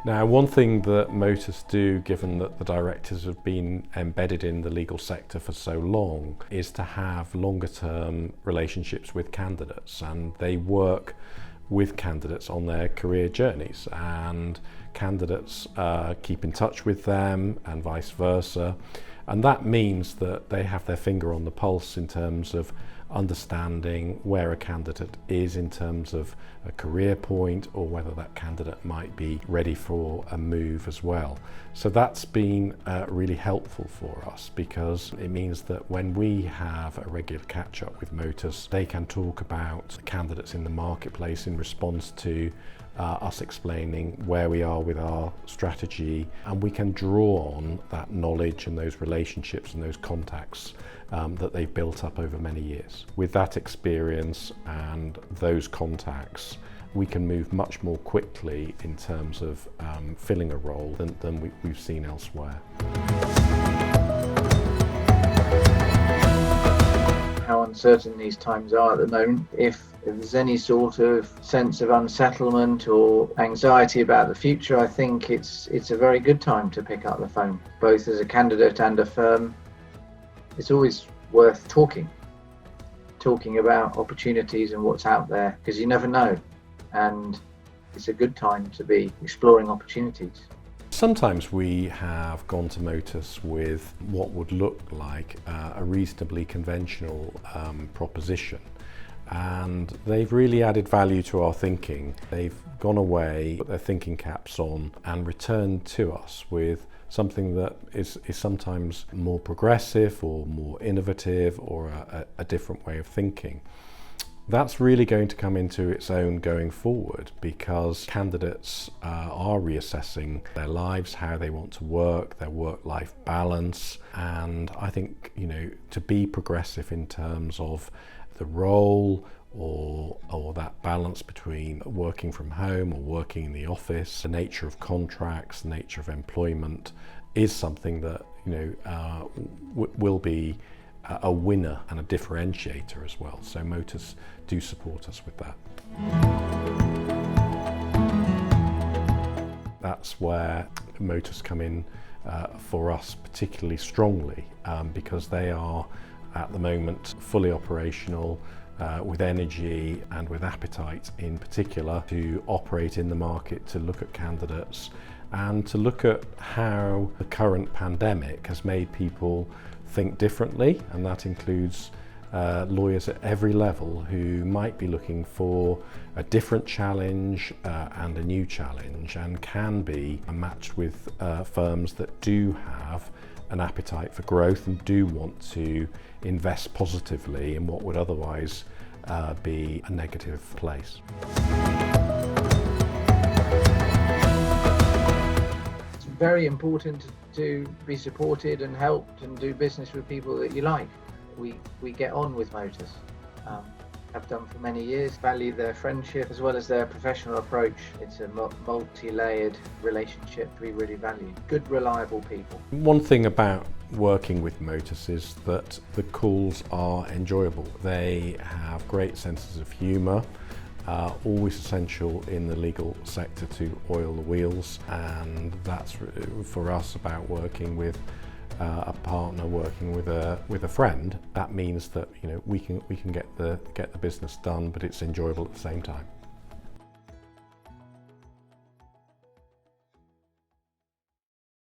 Now, one thing that Motus do, given that the directors have been embedded in the legal sector for so long, is to have longer term relationships with candidates, and they work with candidates on their career journeys, and candidates keep in touch with them and vice versa. And that means that they have their finger on the pulse in terms of understanding where a candidate is in terms of a career point, or whether that candidate might be ready for a move as well. So that's been really helpful for us, because it means that when we have a regular catch up with Motus, they can talk about candidates in the marketplace in response to us explaining where we are with our strategy, and we can draw on that knowledge and those relationships and those contacts that they've built up over many years. With that experience and those contacts, we can move much more quickly in terms of filling a role than we've seen elsewhere. How uncertain these times are at the moment. If there's any sort of sense of unsettlement or anxiety about the future, I think it's a very good time to pick up the phone. Both as a candidate and a firm, it's always worth talking about opportunities and what's out there, because you never know, and it's a good time to be exploring opportunities. Sometimes we have gone to Motus with what would look like a reasonably conventional proposition, and they've really added value to our thinking. They've gone away, put their thinking caps on, and returned to us with something that is sometimes more progressive or more innovative, or a different way of thinking. That's really going to come into its own going forward, because candidates are reassessing their lives, how they want to work, their work-life balance, and I think, to be progressive in terms of the role or that balance between working from home or working in the office, the nature of contracts, the nature of employment, is something that will be a winner and a differentiator as well. So Motus do support us with that. That's where Motus come in for us particularly strongly, because they are at the moment fully operational, with energy and with appetite in particular to operate in the market, to look at candidates, and to look at how the current pandemic has made people think differently, and that includes lawyers at every level who might be looking for a different challenge and a new challenge, and can be matched with firms that do have an appetite for growth and do want to invest positively in what would otherwise be a negative place. It's very important to be supported and helped and do business with people that you like. We get on with Motus, have done for many years, value their friendship as well as their professional approach. It's a multi-layered relationship we really value. Good, reliable people. One thing about working with Motus is that the calls are enjoyable. They have great senses of humour, always essential in the legal sector to oil the wheels, and that's for us about working with a partner, working with a friend. That means that we can get the business done, but it's enjoyable at the same time.